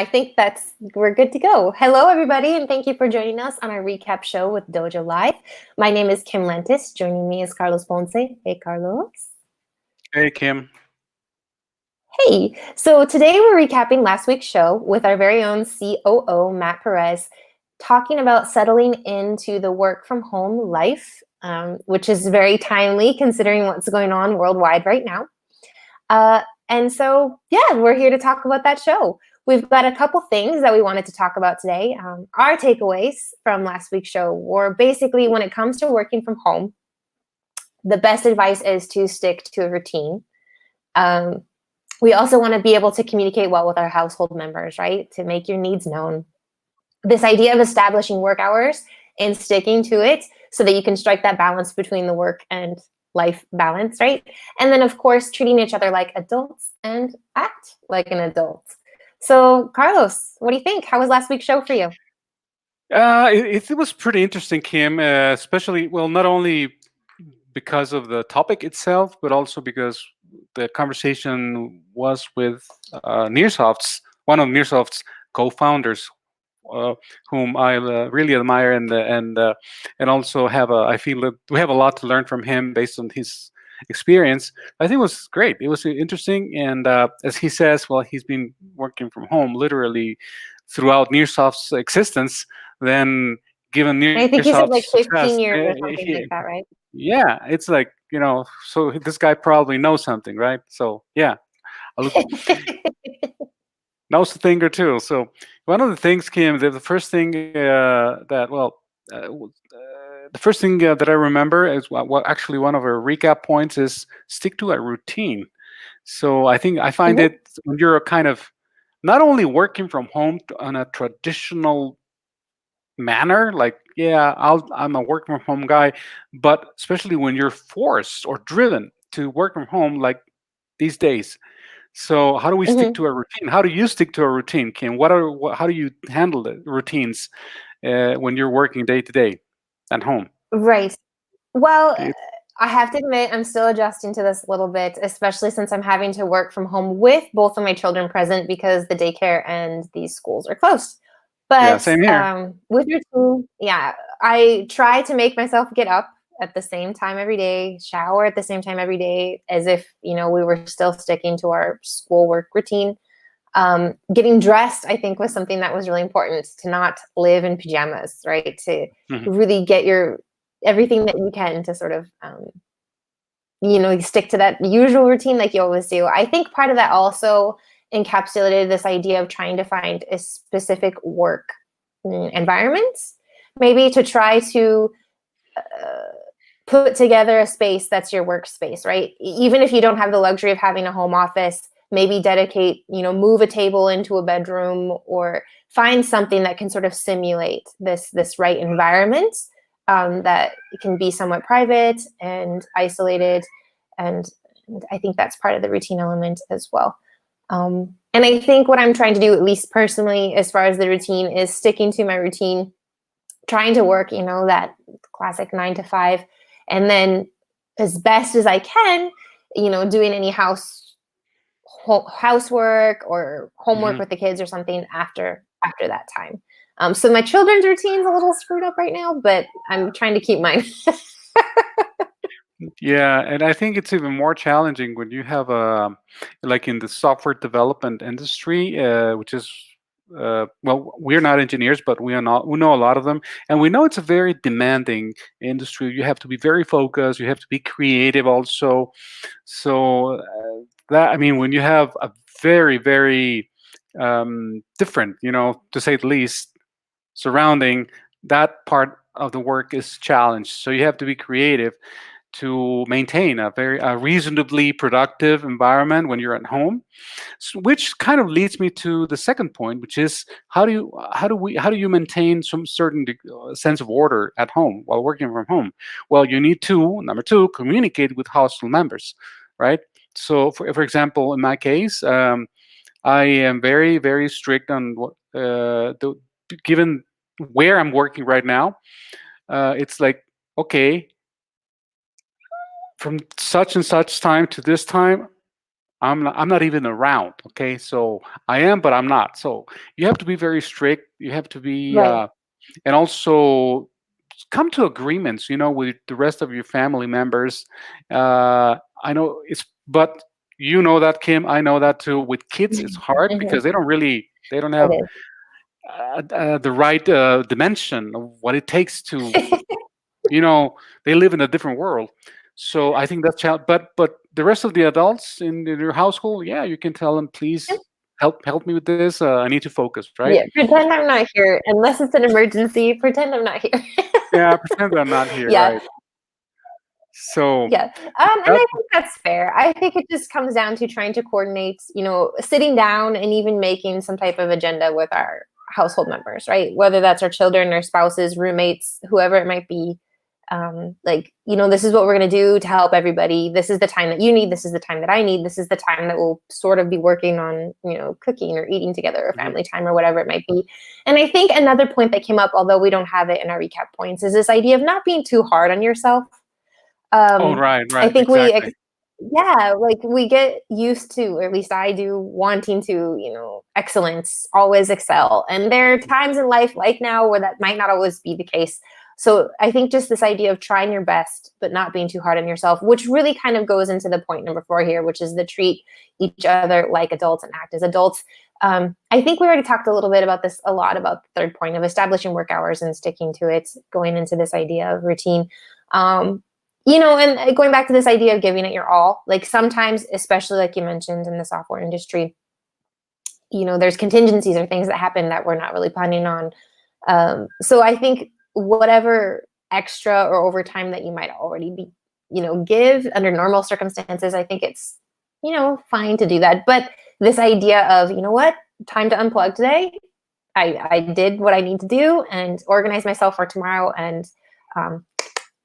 I think we're good to go. Hello, everybody, and thank you for joining us on our recap show with Dojo Live. My name is Kim Lentis. Joining me is Carlos Ponce. Hey, Carlos. Hey, Kim. Hey, so today we're recapping last week's show with our very own COO, Matt Perez, talking about settling into the work from home life, which is very timely considering what's going on worldwide right now. And so, yeah, we're here to talk about that show. We've got a couple things that we wanted to talk about today. Our takeaways from last week's show were basically when it comes to working from home, the best advice is to stick to a routine. We also want to be able to communicate well with our household members, right? To make your needs known. This idea of establishing work hours and sticking to it so that you can strike that balance between the work and life balance, right? And then, of course, treating each other like adults and act like an adult. So, Carlos, what do you think? How was last week's show for you? It was pretty interesting, Kim, especially, well, not only because of the topic itself, but also because the conversation was with one of Nearsoft's co-founders, uh, whom I really admire, and also I feel that we have a lot to learn from him based on his experience. I think it was great. It was interesting, and as he says, well, he's been working from home literally throughout Nearsoft's existence. Then, given I think he Nearsoft's said like success, 15 years or something like that, right? yeah, it's like, so this guy probably knows something, right? So yeah, I look, knows a thing or two. So one of the things, Kim, the first thing the first thing that I remember is what actually one of our recap points is stick to a routine. So I find Mhm. it when you're kind of not only working from home on a traditional manner, like, yeah, I'm a work from home guy, but especially when you're forced or driven to work from home, like these days. So how do we stick Mhm. to a routine? How do you stick to a routine, Kim? How do you handle the routines when you're working day to day at home? Right. Well, Do you- I have to admit, I'm still adjusting to this a little bit, especially since I'm having to work from home with both of my children present because the daycare and these schools are closed. yeah, But same here. with routine, yeah, I try to make myself get up at the same time every day, shower at the same time every day, as if we were still sticking to our schoolwork routine. Getting dressed, I think, was something that was really important to not live in pajamas, right? To Mhm. really get your everything that you can to sort of stick to that usual routine like you always do. I think part of that also encapsulated this idea of trying to find a specific work environment, maybe to try to put together a space that's your workspace, right? Even if you don't have the luxury of having a home office, maybe move a table into a bedroom or find something that can sort of simulate this right environment, that can be somewhat private and isolated. And I think that's part of the routine element as well. And I think what I'm trying to do, at least personally, as far as the routine, is sticking to my routine, trying to work, that classic 9 to 5, and then as best as I can, doing any housework or homework Mhm. with the kids or something after that time. So my children's routine's a little screwed up right now, but I'm trying to keep mine. Yeah, and I think it's even more challenging when you have like in the software development industry, which is well, we're not engineers, but we know a lot of them, and we know it's a very demanding industry. You have to be very focused. You have to be creative also. So that I mean, when you have a very different, to say the least, surrounding, that part of the work is challenged. So you have to be creative to maintain a reasonably productive environment when you're at home. Which kind of leads me to the second point, which is how do you maintain some certain sense of order at home while working from home? Well, you need to, number two, communicate with household members, right? So for example, in my case, I am very strict on what given where I'm working right now. It's like, okay, from such and such time to this time, I'm not even around. Okay, so I am, but I'm not. So you have to be very strict. You have to be, Right. and also come to agreements. With the rest of your family members. I know but you know that, Kim. I know that too. With kids, it's hard Mhm. because they don't It have is. the right dimension of what it takes to you know they live in a different world. So I think that's but the rest of the adults in your household, yeah, you can tell them, please help me with this. I need to focus, right? Yeah, pretend I'm not here. Unless it's an emergency, pretend I'm not here. Yeah, pretend that I'm not here, Yeah, right? So yeah. And that I think that's fair. I think it just comes down to trying to coordinate, sitting down and even making some type of agenda with our household members, right? Whether that's our children, our spouses, roommates, whoever it might be. Like, this is what we're going to do to help everybody. This is the time that you need. This is the time that I need. This is the time that we'll sort of be working on, cooking or eating together or mhm. family time or whatever it might be. And I think another point that came up, although we don't have it in our recap points, is this idea of not being too hard on yourself. Oh, um, right, I right, think exactly. yeah, like we get used to, or at least I do, wanting to, excellence, always excel. And there are times in life like now where that might not always be the case. So I think just this idea of trying your best, but not being too hard on yourself, which really kind of goes into the point number 4 here, which is the treat each other like adults and act as adults. I think we already talked a little bit about this, a lot about the third point of establishing work hours and sticking to it, going into this idea of routine. Um, and going back to this idea of giving it your all, like sometimes, especially like you mentioned in the software industry, there's contingencies or things that happen that we're not really planning on. So I think whatever extra or overtime that you might already be, give under normal circumstances, I think it's, fine to do that. But this idea of, what, time to unplug today. I did what I need to do and organize myself for tomorrow and um,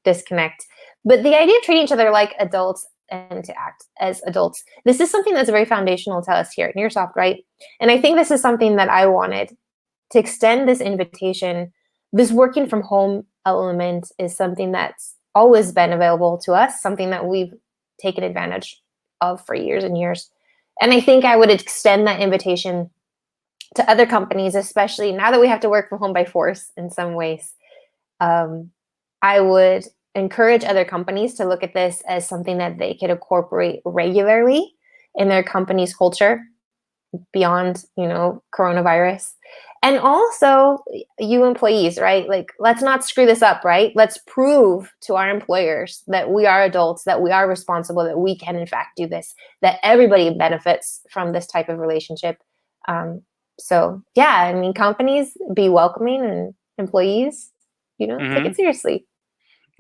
disconnect. But the idea of treating each other like adults and to act as adults, this is something that's very foundational to us here at Nearsoft, right? And I think this is something that I wanted to extend this invitation. This working from home element is something that's always been available to us, something that we've taken advantage of for years and years. And I think I would extend that invitation to other companies, especially now that we have to work from home by force in some ways. um, I would encourage other companies to look at this as something that they could incorporate regularly in their company's culture beyond, coronavirus. And also, you employees, right? Like, let's not screw this up, right? Let's prove to our employers that we are adults, that we are responsible, that we can, in fact, do this, that everybody benefits from this type of relationship. Um, so, yeah, I mean, companies be welcoming and employees, take Hmm. it seriously.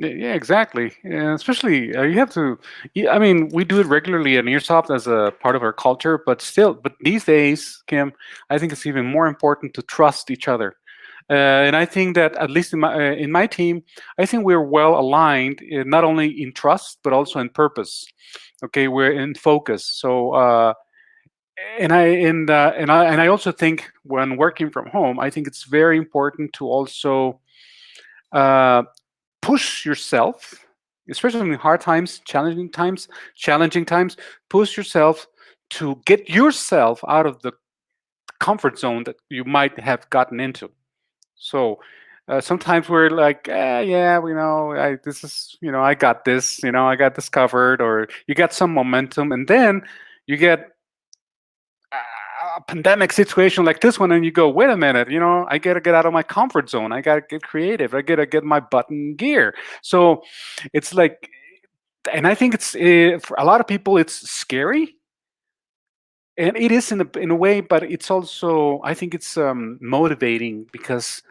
Yeah, exactly. And especially, you have to. Yeah, I mean, we do it regularly at Nearsoft as a part of our culture, but still, but these days, Kim, I think it's even more important to trust each other. And I think that at least in my team, I think we're well aligned, not only in trust but also in purpose. Okay, we're in focus. So, and I also think when working from home, I think it's very important to also uh, push yourself, especially in hard times, challenging times. Push yourself to get yourself out of the comfort zone that you might have gotten into. So sometimes we're like, yeah, this is, I got this, I got this covered, or you get some momentum, and then you get a pandemic situation like this one, and you go, wait a minute, I gotta get out of my comfort zone. I gotta get creative. I gotta get my butt in gear. So it's like, and I think it's for a lot of people, it's scary, and it is in a way, but it's also, I think it's motivating because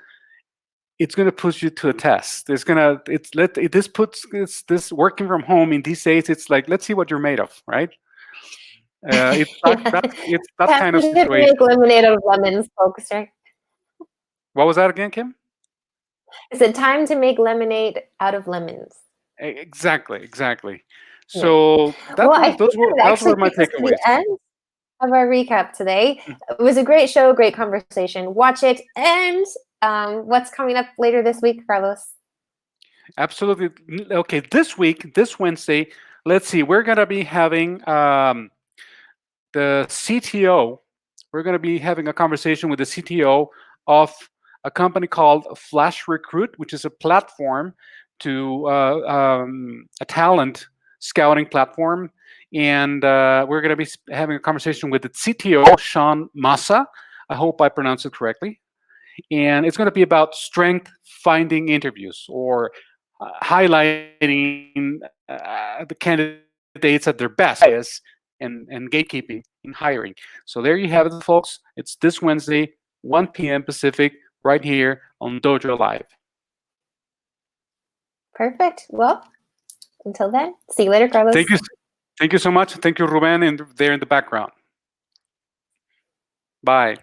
it's going to push you to a test. It's gonna it's let it, this puts this working from home in these days. It's like, let's see what you're made of, right? It's that Time kind of to situation. make lemonade out of lemons, folks, right? What was that again, Kim? Is it time to make lemonade out of lemons? Exactly, exactly. Yeah. So Well, I think that those actually were my takes us to the takeaways. end of our recap today. Mm, It was a great show, great conversation. Watch it. And what's coming up later this week, Carlos? absolutely. Okay, this week, this Wednesday, let's see, we're gonna be having the CTO. We're going to be having a conversation with the CTO of a company called Flash Recruit, which is a platform to a talent scouting platform. And we're going to be having a conversation with the CTO, Sean Massa. I hope I pronounced it correctly. And it's going to be about strength finding interviews, or highlighting the candidates at their best, and gatekeeping in hiring. So there you have it, folks. It's this Wednesday, 1 p.m. Pacific, right here on Dojo Live. Perfect. Well, until then, see you later, Carlos. Thank you so much. Thank you, Ruben, there in the background. Bye.